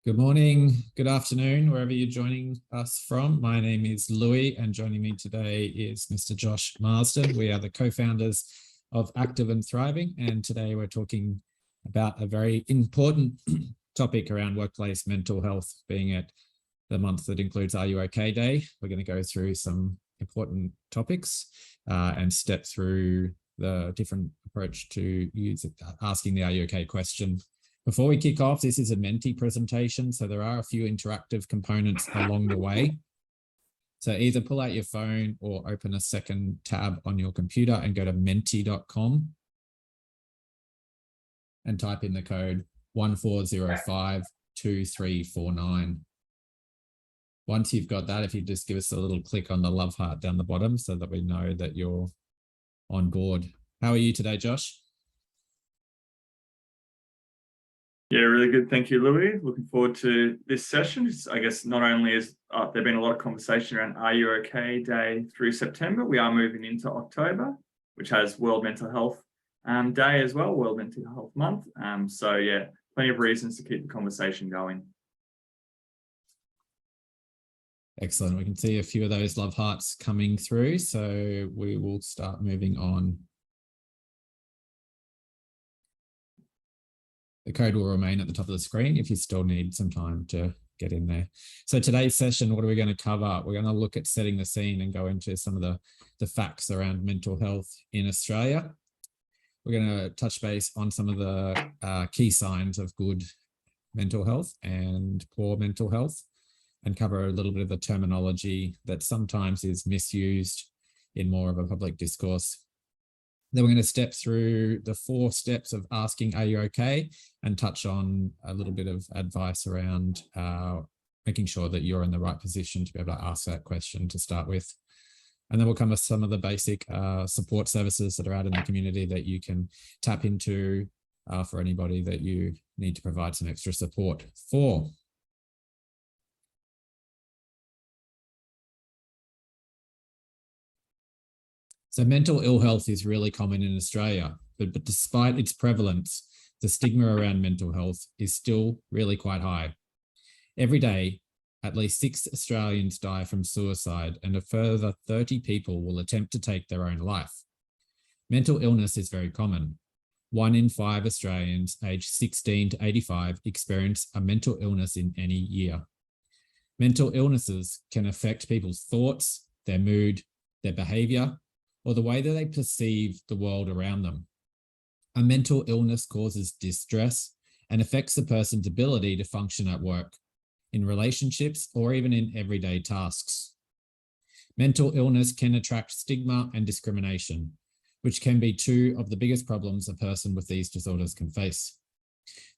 Good morning, good afternoon, wherever you're joining us from. My name is Louis, and joining me today is Mr. Josh Marsden. We are the co-founders of Active and Thriving, and today we're talking about a very important topic around workplace mental health, being at the month that includes Are You OK Day. We're going to go through some important topics and step through the different approach to asking the Are You OK question. Before we kick off, this is a Menti presentation, so there are a few interactive components along the way. So either pull out your phone or open a second tab on your computer and go to menti.com and type in the code 14052349. Once you've got that, if you just give us a little click on the love heart down the bottom so that we know that you're on board. How are you today, Josh? Yeah, really good. Thank you, Louis. Looking forward to this session. I guess not only is there been a lot of conversation around Are You OK Day through September, we are moving into October, which has World Mental Health Day as well, World Mental Health Month. So yeah, plenty of reasons to keep the conversation going. Excellent. We can see a few of those love hearts coming through, so we will start moving on. The code will remain at the top of the screen if you still need some time to get in there. So today's session, what are we going to cover? We're going to look at setting the scene and go into some of the facts around mental health in Australia. We're going to touch base on some of the key signs of good mental health and poor mental health, and cover a little bit of the terminology that sometimes is misused in more of a public discourse. Then we're going to step through the 4 steps of asking, are you okay? And touch on a little bit of advice around making sure that you're in the right position to be able to ask that question to start with. And then we'll cover some of the basic support services that are out in the community that you can tap into for anybody that you need to provide some extra support for. So mental ill health is really common in Australia, but despite its prevalence, the stigma around mental health is still really quite high. Every day, at least 6 Australians die from suicide, and a further 30 people will attempt to take their own life. Mental illness is very common. 1 in 5 Australians aged 16 to 85 experience a mental illness in any year. Mental illnesses can affect people's thoughts, their mood, their behaviour, or the way that they perceive the world around them. A mental illness causes distress and affects the person's ability to function at work, in relationships, or even in everyday tasks. Mental illness can attract stigma and discrimination, which can be 2 of the biggest problems a person with these disorders can face.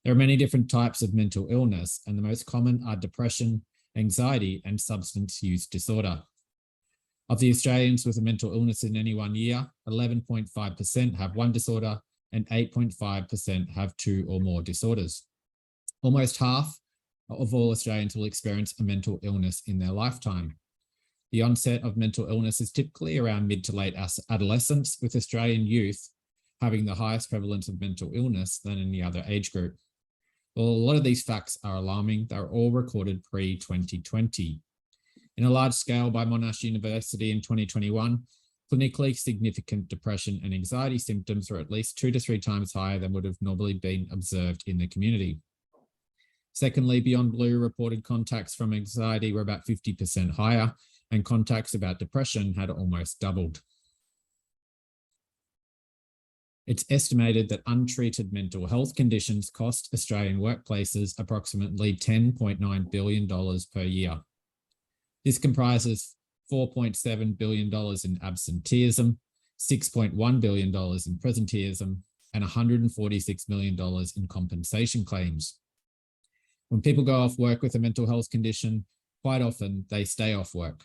There are many different types of mental illness, and the most common are depression, anxiety, and substance use disorder. Of the Australians with a mental illness in any one year, 11.5% have one disorder and 8.5% have 2 or more disorders. Almost half of all Australians will experience a mental illness in their lifetime. The onset of mental illness is typically around mid to late adolescence, with Australian youth having the highest prevalence of mental illness than any other age group. Well, a lot of these facts are alarming. They're all recorded pre-2020. In a large scale by Monash University in 2021, clinically significant depression and anxiety symptoms were at least 2 to 3 times higher than would have normally been observed in the community. Secondly, Beyond Blue reported contacts from anxiety were about 50% higher, and contacts about depression had almost doubled. It's estimated that untreated mental health conditions cost Australian workplaces approximately $10.9 billion per year. This comprises $4.7 billion in absenteeism, $6.1 billion in presenteeism, and $146 million in compensation claims. When people go off work with a mental health condition, quite often they stay off work.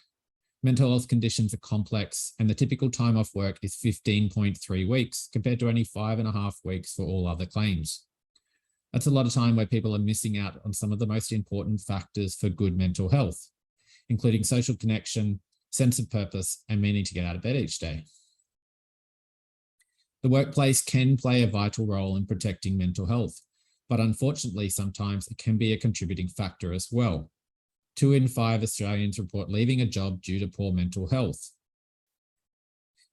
Mental health conditions are complex, and the typical time off work is 15.3 weeks compared to only 5.5 weeks for all other claims. That's a lot of time where people are missing out on some of the most important factors for good mental health, including social connection, sense of purpose, and meaning to get out of bed each day. The workplace can play a vital role in protecting mental health, but unfortunately, sometimes it can be a contributing factor as well. 2 in 5 Australians report leaving a job due to poor mental health.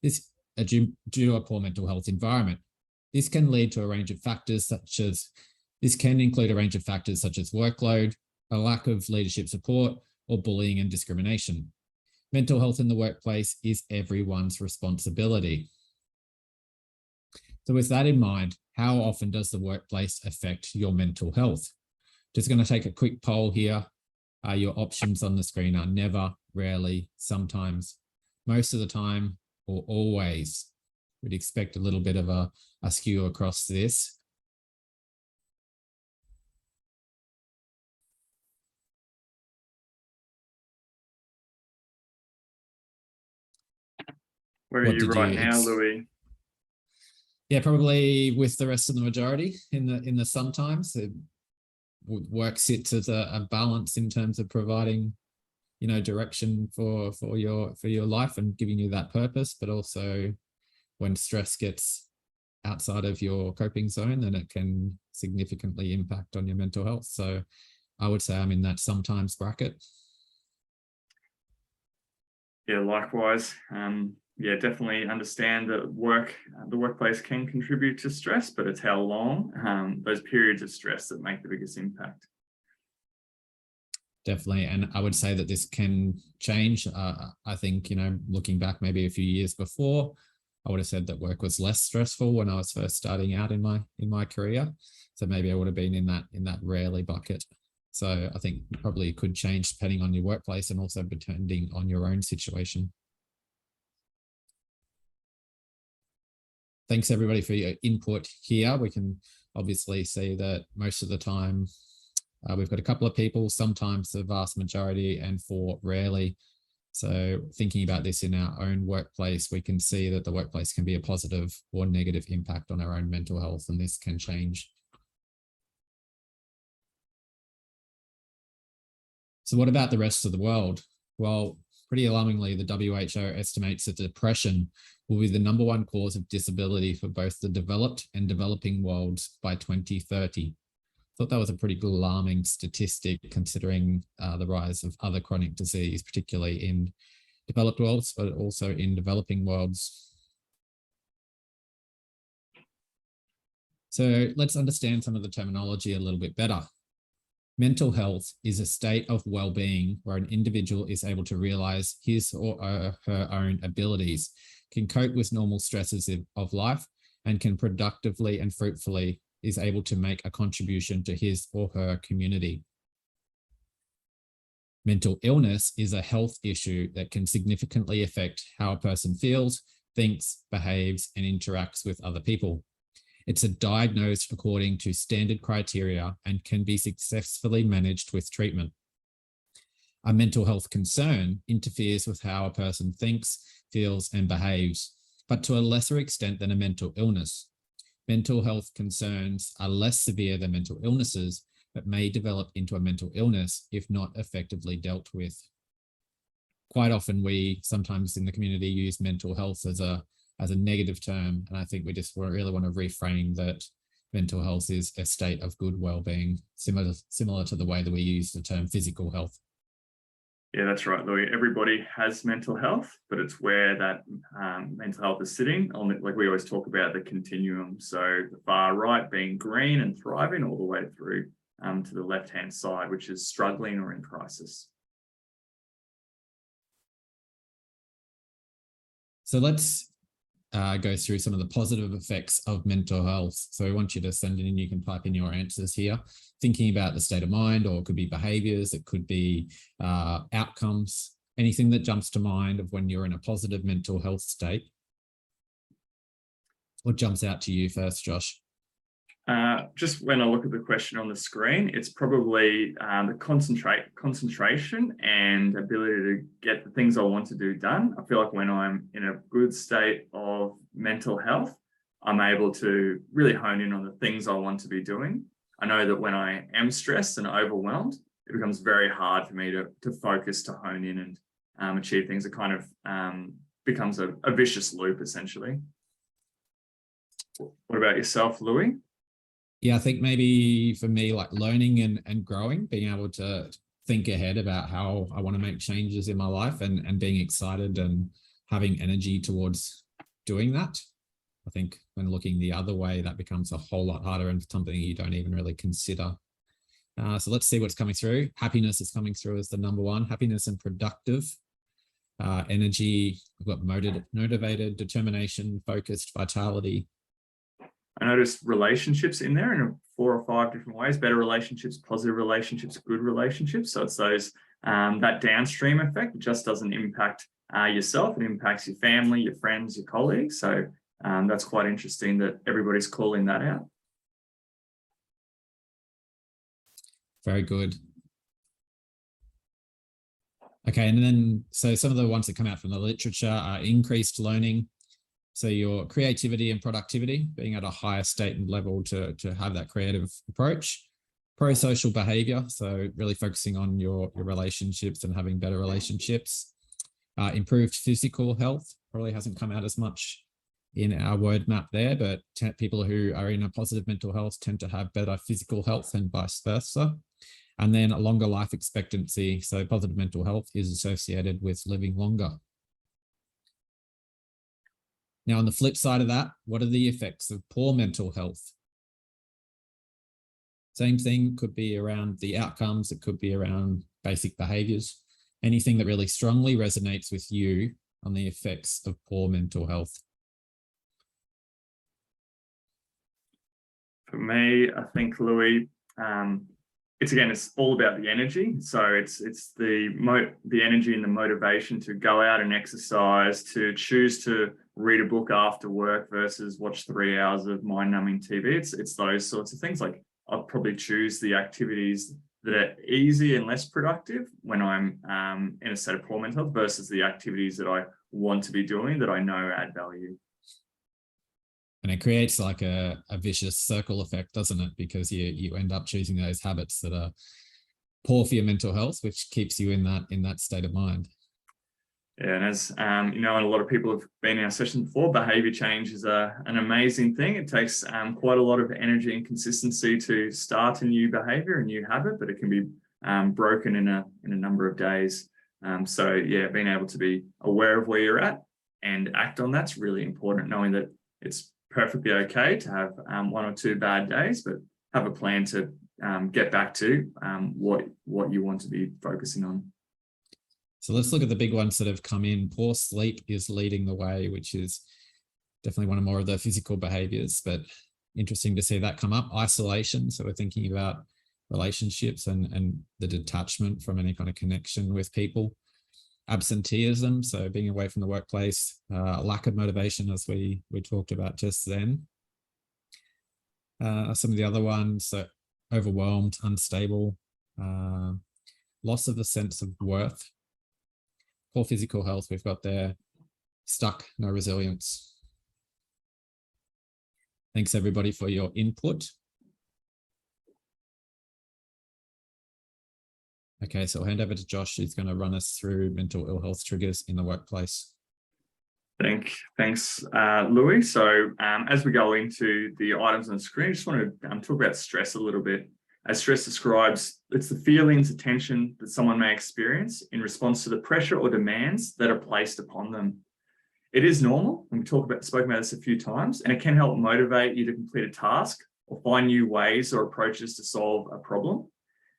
Due to a poor mental health environment. This can lead to a range of factors this can include a range of factors such as workload, a lack of leadership support, or bullying and discrimination. Mental health in the workplace is everyone's responsibility. So with that in mind, how often does the workplace affect your mental health? Just going to take a quick poll here. Your options on the screen are never, rarely, sometimes, most of the time, or always. We'd expect a little bit of a skew across this. Where are you right now, Louis? Yeah, probably with the rest of the majority in the sometimes. Work sits as a balance in terms of providing, direction for your life and giving you that purpose, but also when stress gets outside of your coping zone, then it can significantly impact on your mental health. So I would say I'm in that sometimes bracket. Yeah, likewise. Yeah, definitely understand that the workplace can contribute to stress, but it's how long, those periods of stress that make the biggest impact. Definitely. And I would say that this can change. I think, looking back maybe a few years before, I would have said that work was less stressful when I was first starting out in my career. So maybe I would have been in that rarely bucket. So I think probably it could change depending on your workplace and also depending on your own situation. Thanks everybody for your input here. We can obviously see that most of the time we've got a couple of people, sometimes the vast majority, and 4 rarely. So thinking about this in our own workplace, we can see that the workplace can be a positive or negative impact on our own mental health, and this can change. So what about the rest of the world? Well, pretty alarmingly, the WHO estimates that depression will be the #1 cause of disability for both the developed and developing worlds by 2030. I thought that was a pretty alarming statistic considering the rise of other chronic disease, particularly in developed worlds, but also in developing worlds. So let's understand some of the terminology a little bit better. Mental health is a state of well-being where an individual is able to realize his or her own abilities, can cope with normal stresses of life, and can productively and fruitfully is able to make a contribution to his or her community. Mental illness is a health issue that can significantly affect how a person feels, thinks, behaves, and interacts with other people. It's diagnosed according to standard criteria and can be successfully managed with treatment. A mental health concern interferes with how a person thinks, feels, and behaves, but to a lesser extent than a mental illness. Mental health concerns are less severe than mental illnesses, but may develop into a mental illness if not effectively dealt with. Quite often, we sometimes in the community use mental health as a negative term, and I think we just really want to reframe that mental health is a state of good well-being, similar to the way that we use the term physical health. Yeah, that's right, Louis. Everybody has mental health, but it's where that mental health is sitting on it. Like we always talk about the continuum. So the far right being green and thriving, all the way through to the left-hand side, which is struggling or in crisis. So let's go through some of the positive effects of mental health. So I want you to send it in, you can type in your answers here, thinking about the state of mind, or it could be behaviors, it could be outcomes, anything that jumps to mind of when you're in a positive mental health state. What jumps out to you first, Josh? Just when I look at the question on the screen, it's probably the concentration and ability to get the things I want to do done. I feel like when I'm in a good state of mental health, I'm able to really hone in on the things I want to be doing. I know that when I am stressed and overwhelmed, it becomes very hard for me to focus, to hone in and achieve things. It kind of becomes a vicious loop, essentially. What about yourself, Louis? Yeah, I think maybe for me, like learning and growing, being able to think ahead about how I want to make changes in my life and being excited and having energy towards doing that. I think when looking the other way, that becomes a whole lot harder and something you don't even really consider. So let's see what's coming through. Happiness is coming through as the number one. Happiness and productive. Energy, we've got motivated, determination, focused, vitality. I noticed relationships in there in 4 or 5 different ways: better relationships, positive relationships, good relationships. So it's those that downstream effect. It just doesn't impact yourself; it impacts your family, your friends, your colleagues. So that's quite interesting that everybody's calling that out. Very good. Okay, and then so some of the ones that come out from the literature are increased learning. So your creativity and productivity, being at a higher state and level to have that creative approach. Pro-social behavior, so really focusing on your relationships and having better relationships. Improved physical health, probably hasn't come out as much in our word map there, but people who are in a positive mental health tend to have better physical health and vice versa. And then a longer life expectancy. So positive mental health is associated with living longer. Now, on the flip side of that, what are the effects of poor mental health? Same thing, could be around the outcomes. It could be around basic behaviors. Anything that really strongly resonates with you on the effects of poor mental health. For me, I think, Louis, it's all about the energy. So it's the energy and the motivation to go out and exercise, to choose to read a book after work versus watch 3 hours of mind-numbing TV. It's those sorts of things. Like, I'll probably choose the activities that are easy and less productive when I'm in a state of poor mental health versus the activities that I want to be doing that I know add value. And it creates like a vicious circle effect, doesn't it? Because you end up choosing those habits that are poor for your mental health, which keeps you in that state of mind. Yeah, and as you know, and a lot of people have been in our session before, behavior change is an amazing thing. It takes quite a lot of energy and consistency to start a new behavior, a new habit, but it can be broken in a number of days. So yeah, being able to be aware of where you're at and act on that's really important, knowing that it's perfectly okay to have 1 or 2 bad days, but have a plan to get back to what you want to be focusing on. So let's look at the big ones that have come in. Poor sleep is leading the way, which is definitely one of more of the physical behaviors, but interesting to see that come up. Isolation, so we're thinking about relationships and the detachment from any kind of connection with people. Absenteeism, so being away from the workplace, lack of motivation, as we talked about just then. Some of the other ones, so overwhelmed, unstable, loss of a sense of worth. Poor physical health, we've got there, stuck, no resilience. Thanks everybody for your input. Okay, so I'll hand over to Josh, who's going to run us through mental ill health triggers in the workplace. Thanks, Louis. So as we go into the items on the screen, I just want to talk about stress a little bit. As stress describes, it's the feelings of tension that someone may experience in response to the pressure or demands that are placed upon them. It is normal, and we spoken about this a few times, and it can help motivate you to complete a task or find new ways or approaches to solve a problem.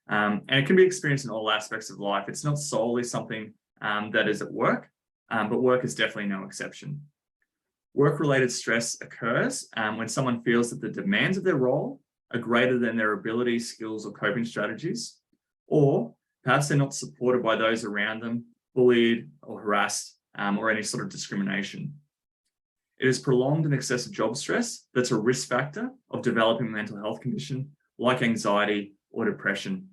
And it can be experienced in all aspects of life. It's not solely something that is at work, but work is definitely no exception. Work-related stress occurs when someone feels that the demands of their role are greater than their abilities, skills, or coping strategies, or perhaps they're not supported by those around them, bullied or harassed, or any sort of discrimination. It is prolonged and excessive job stress that's a risk factor of developing a mental health condition like anxiety or depression.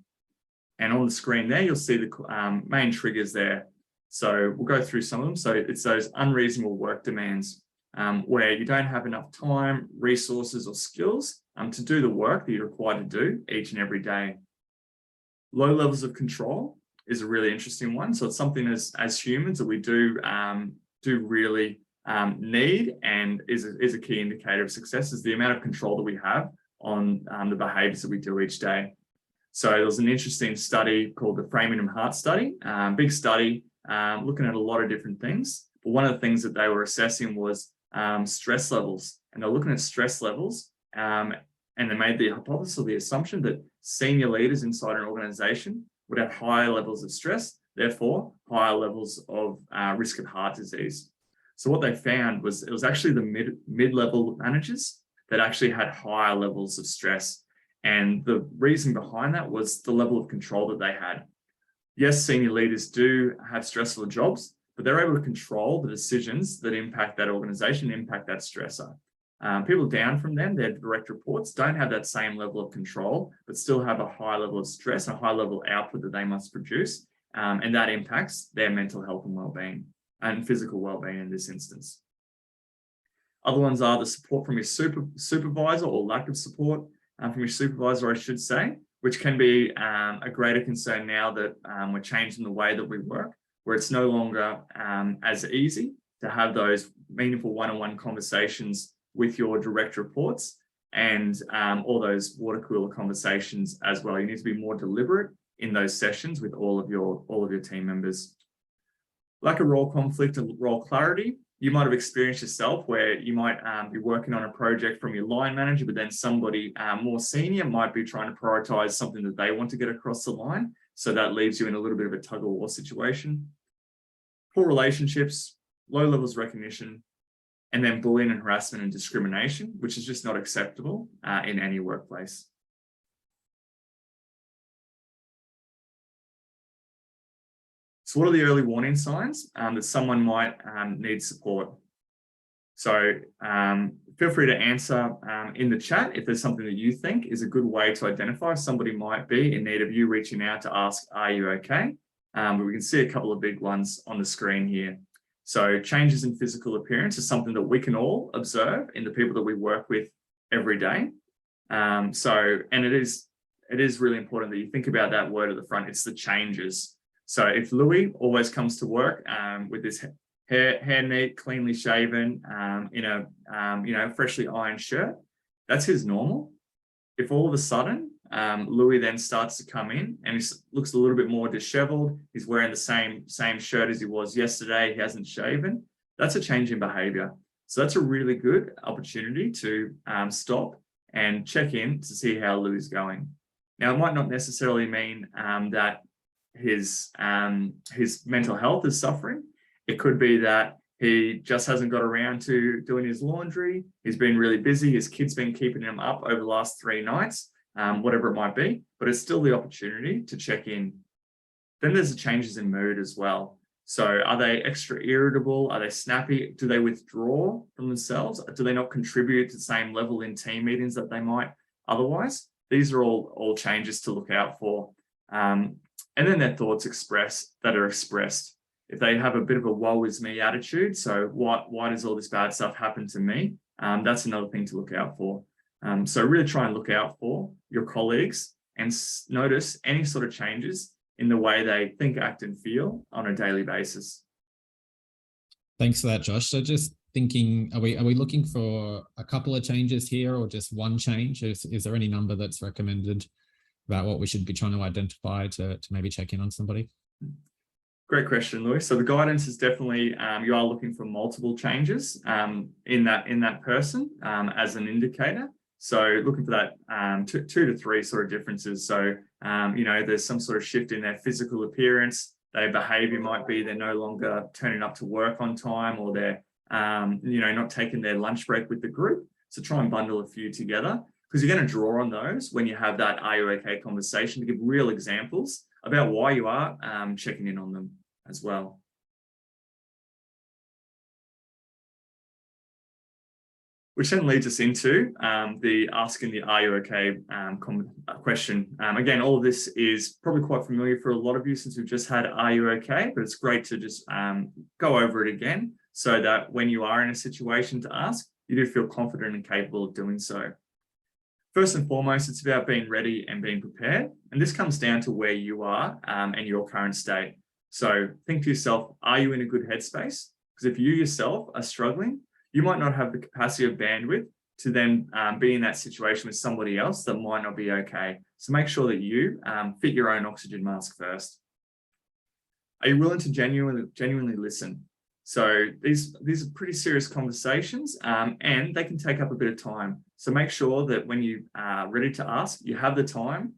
And on the screen there, you'll see the main triggers there. So we'll go through some of them. So it's those unreasonable work demands where you don't have enough time, resources, or skills to do the work that you're required to do each and every day. Low levels of control is a really interesting one. So it's something as humans that we do really need, and is a key indicator of success, is the amount of control that we have on the behaviors that we do each day. So there was an interesting study called the Framingham Heart Study, big study, looking at a lot of different things. But one of the things that they were assessing was stress levels. And they're looking at stress levels, and they made the hypothesis or the assumption that senior leaders inside an organization would have higher levels of stress, therefore higher levels of risk of heart disease. So what they found was it was actually the mid-level managers that actually had higher levels of stress. And the reason behind that was the level of control that they had. Yes, senior leaders do have stressful jobs, but they're able to control the decisions that impact that organization, impact that stressor. People down from them, their direct reports, don't have that same level of control, but still have a high level of stress, a high level of output that they must produce. And that impacts their mental health and well-being and physical well-being in this instance. Other ones are the support from your supervisor or lack of support from your supervisor, I should say, which can be a greater concern now that we're changing the way that we work, where it's no longer as easy to have those meaningful one-on-one conversations with your direct reports and all those water cooler conversations as well. You need to be more deliberate in those sessions with all of your team members. Lack of role conflict and role clarity. You might have experienced yourself where you might be working on a project from your line manager, but then somebody more senior might be trying to prioritize something that they want to get across the line. So that leaves you in a little bit of a tug of war situation. Poor relationships, low levels of recognition, and then bullying and harassment and discrimination, which is just not acceptable in any workplace. So what are the early warning signs that someone might need support? So feel free to answer in the chat if there's something that you think is a good way to identify if somebody might be in need of you reaching out to ask, are you okay? But we can see a couple of big ones on the screen here. So changes in physical appearance is something that we can all observe in the people that we work with every day. And it is really important that you think about that word at the front. It's the changes. So if Louis always comes to work with his hair neat, cleanly shaven, in a freshly ironed shirt, that's his normal. If all of a sudden Louis then starts to come in and he looks a little bit more disheveled, he's wearing the same shirt as he was yesterday, he hasn't shaven, that's a change in behavior. So that's a really good opportunity to stop and check in to see how Louis is going. Now, it might not necessarily mean that his mental health is suffering. It could be that he just hasn't got around to doing his laundry. He's been really busy. His kid's been keeping him up over the last 3 nights, whatever it might be, but it's still the opportunity to check in. Then there's the changes in mood as well. So are they extra irritable? Are they snappy? Do they withdraw from themselves? Do they not contribute to the same level in team meetings that they might otherwise? These are all changes to look out for. And then their thoughts that are expressed. If they have a bit of a woe is me attitude, so why does all this bad stuff happen to me? That's another thing to look out for. So really try and look out for your colleagues and notice any sort of changes in the way they think, act, and feel on a daily basis. Thanks for that, Josh. So just thinking, are we looking for a couple of changes here or just one change? Is there any number that's recommended about what we should be trying to identify to maybe check in on somebody? Great question, Louis. So the guidance is definitely you are looking for multiple changes in that person as an indicator. So looking for that 2 to 3 sort of differences. So there's some sort of shift in their physical appearance. Their behaviour might be they're no longer turning up to work on time, or they're not taking their lunch break with the group. So try and bundle a few together, because you're going to draw on those when you have that "Are you okay?" conversation to give real examples about why you are checking in on them as well. Which then leads us into the asking the "Are you okay?" question. Again, all of this is probably quite familiar for a lot of you since we've just had "Are you okay?" But it's great to just go over it again so that when you are in a situation to ask, you do feel confident and capable of doing so. First and foremost, it's about being ready and being prepared. And this comes down to where you are and your current state. So think to yourself, are you in a good headspace? Because if you yourself are struggling, you might not have the capacity of bandwidth to then be in that situation with somebody else that might not be okay. So make sure that you fit your own oxygen mask first. Are you willing to genuinely listen? So these are pretty serious conversations, and they can take up a bit of time. So make sure that when you are ready to ask, you have the time,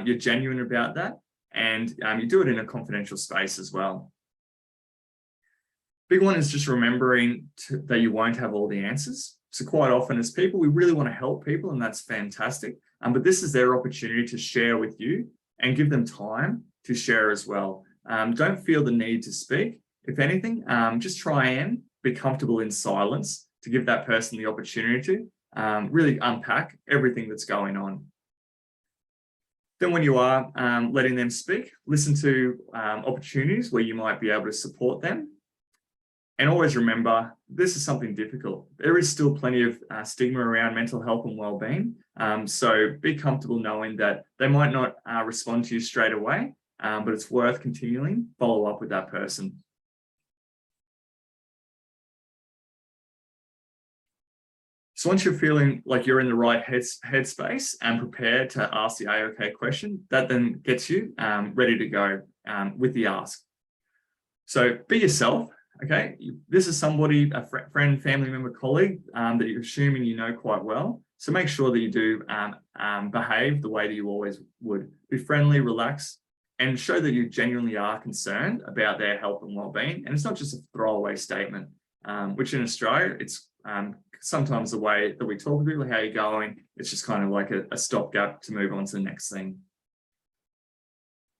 you're genuine about that, and you do it in a confidential space as well. Big one is just remembering that you won't have all the answers. So quite often as people, we really want to help people, and that's fantastic. But this is their opportunity to share with you and give them time to share as well. Don't feel the need to speak. If anything, just try and be comfortable in silence to give that person the opportunity to really unpack everything that's going on. Then when you are letting them speak, listen to opportunities where you might be able to support them. And always remember, this is something difficult. There is still plenty of stigma around mental health and well-being. So be comfortable knowing that they might not respond to you straight away, but it's worth continuing follow up with that person. So once you're feeling like you're in the right headspace and prepared to ask the AOK question, that then gets you ready to go with the ask. So be yourself, okay? This is somebody, a friend, family member, colleague that you're assuming you know quite well. So make sure that you do behave the way that you always would. Be friendly, relax, and show that you genuinely are concerned about their health and well-being. And it's not just a throwaway statement, which in Australia, it's sometimes the way that we talk to people, how you're going, it's just kind of like a stopgap to move on to the next thing.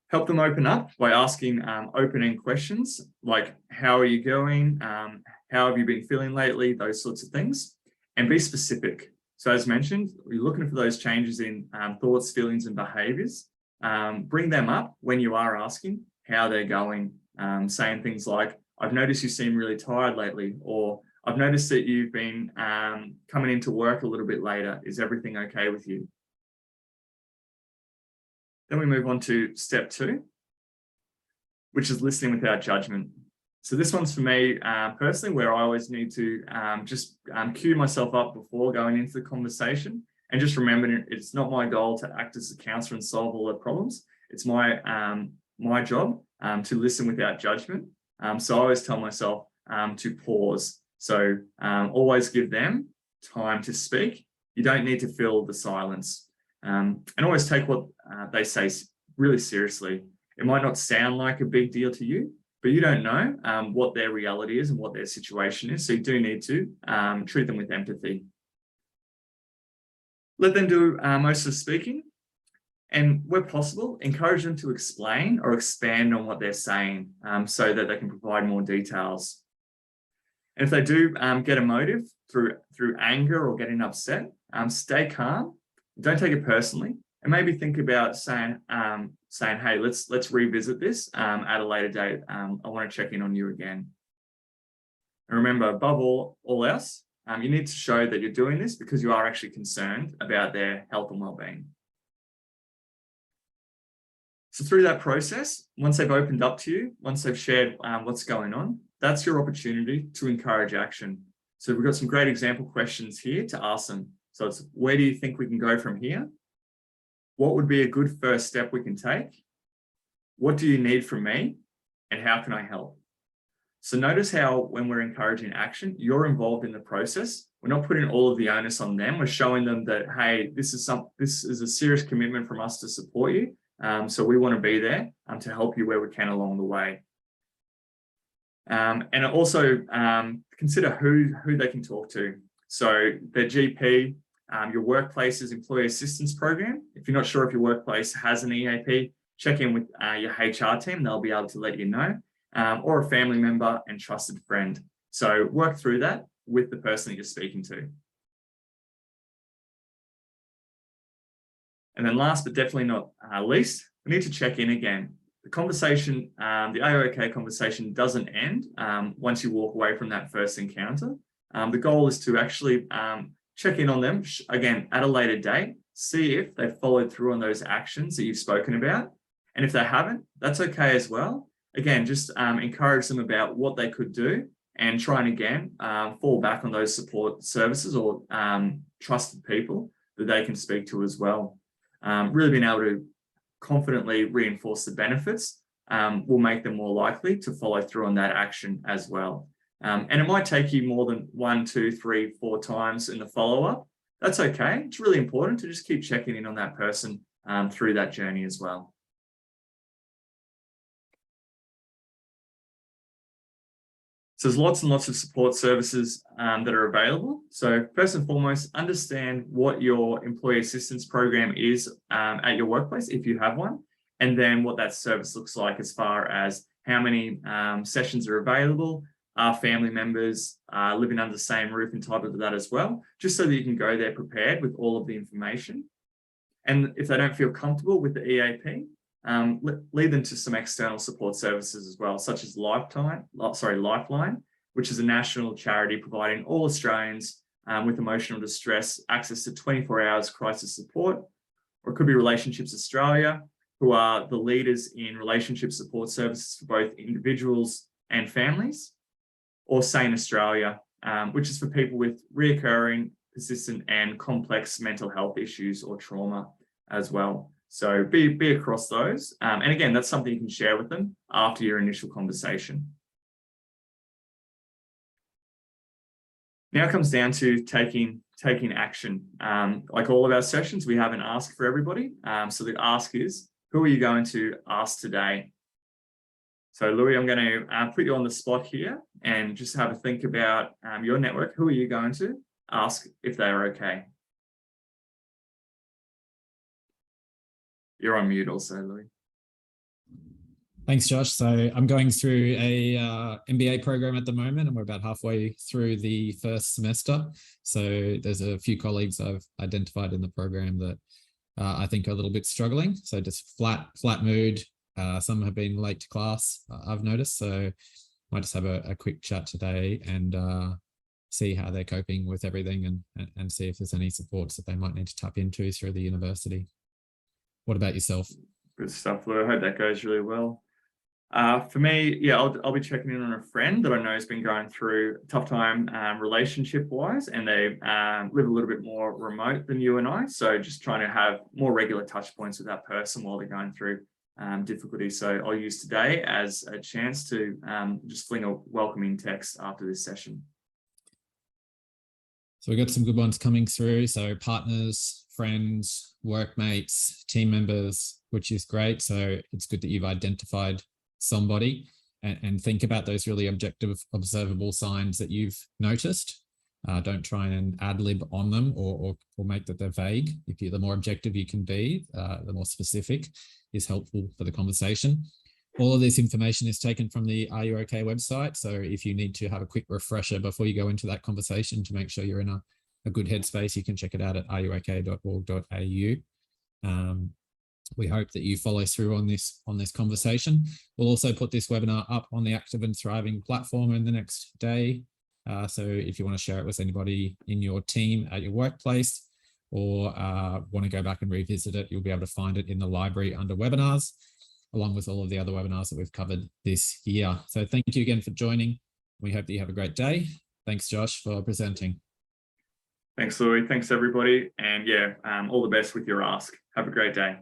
Help them open up by asking open-end questions like, how are you going? How have you been feeling lately? Those sorts of things. And be specific. So as mentioned, you're looking for those changes in thoughts, feelings, and behaviors. Bring them up when you are asking how they're going, saying things like, I've noticed you seem really tired lately, or I've noticed that you've been coming into work a little bit later. Is everything okay with you? Then we move on to step 2, which is listening without judgment. So this one's for me personally, where I always need to just cue myself up before going into the conversation, and just remember it's not my goal to act as a counselor and solve all the problems. It's my job to listen without judgment. So I always tell myself to pause. So always give them time to speak. You don't need to fill the silence. And always take what they say really seriously. It might not sound like a big deal to you, but you don't know what their reality is and what their situation is. So you do need to treat them with empathy. Let them do most of the speaking. And where possible, encourage them to explain or expand on what they're saying so that they can provide more details. And if they do get emotive through anger or getting upset, stay calm. Don't take it personally, and maybe think about saying, "Hey, let's revisit this at a later date. I want to check in on you again." And remember, above all else, you need to show that you're doing this because you are actually concerned about their health and well-being. So through that process, once they've opened up to you, once they've shared what's going on, that's your opportunity to encourage action. So we've got some great example questions here to ask them. So it's, where do you think we can go from here? What would be a good first step we can take? What do you need from me? And how can I help? So notice how when we're encouraging action, you're involved in the process. We're not putting all of the onus on them. We're showing them that, hey, this is a serious commitment from us to support you. So we want to be there to help you where we can along the way. And also consider who they can talk to. So their GP, your workplace's employee assistance program. If you're not sure if your workplace has an EAP, check in with your HR team. They'll be able to let you know, or a family member and trusted friend. So work through that with the person that you're speaking to. And then last, but definitely not least, we need to check in again. The conversation, the AOK conversation doesn't end once you walk away from that first encounter. The goal is to actually check in on them, again, at a later date, see if they've followed through on those actions that you've spoken about. And if they haven't, that's okay as well. Again, just encourage them about what they could do and try and again fall back on those support services or trusted people that they can speak to as well. Really being able to confidently reinforce the benefits will make them more likely to follow through on that action as well. And it might take you more than 1, 2, 3, 4 times in the follow-up. That's okay. It's really important to just keep checking in on that person through that journey as well. So there's lots and lots of support services that are available. So first and foremost, understand what your employee assistance program is at your workplace, if you have one, and then what that service looks like as far as how many sessions are available, are family members living under the same roof entitled to that as well, just so that you can go there prepared with all of the information. And if they don't feel comfortable with the EAP, lead them to some external support services as well, such as Lifeline, which is a national charity providing all Australians with emotional distress access to 24 hours crisis support. Or it could be Relationships Australia, who are the leaders in relationship support services for both individuals and families. Or Sane Australia, which is for people with reoccurring, persistent and complex mental health issues or trauma as well. So be across those. And again, that's something you can share with them after your initial conversation. Now it comes down to taking action. Like all of our sessions, we have an ask for everybody. So the ask is, who are you going to ask today? So Louis, I'm going to put you on the spot here and just have a think about your network. Who are you going to ask if they are okay? You're on mute also, Louis. Thanks, Josh. So I'm going through a MBA program at the moment, and we're about halfway through the first semester. So there's a few colleagues I've identified in the program that I think are a little bit struggling. So just flat mood. Some have been late to class, I've noticed. So might just have a quick chat today and see how they're coping with everything and see if there's any supports that they might need to tap into through the university. What about yourself? Good stuff, Lou. I hope that goes really well. For me, yeah, I'll be checking in on a friend that I know has been going through a tough time relationship-wise, and they live a little bit more remote than you and I. So just trying to have more regular touch points with that person while they're going through difficulty. So I'll use today as a chance to just fling a welcoming text after this session. So we've got some good ones coming through. So partners, friends, workmates, team members, which is great. So it's good that you've identified somebody and think about those really objective, observable signs that you've noticed. Don't try and ad lib on them or make that they're vague. If you're the more objective you can be, the more specific is helpful for the conversation. All of this information is taken from the Are You OK website. So if you need to have a quick refresher before you go into that conversation to make sure you're in a good headspace, you can check it out at areyouok.org.au. We hope that you follow through on this conversation. We'll also put this webinar up on the Active and Thriving platform in the next day. So if you want to share it with anybody in your team at your workplace or want to go back and revisit it, you'll be able to find it in the library under webinars, along with all of the other webinars that we've covered this year. So thank you again for joining. We hope that you have a great day. Thanks, Josh, for presenting. Thanks, Louis. Thanks, everybody. And yeah, all the best with your ask. Have a great day.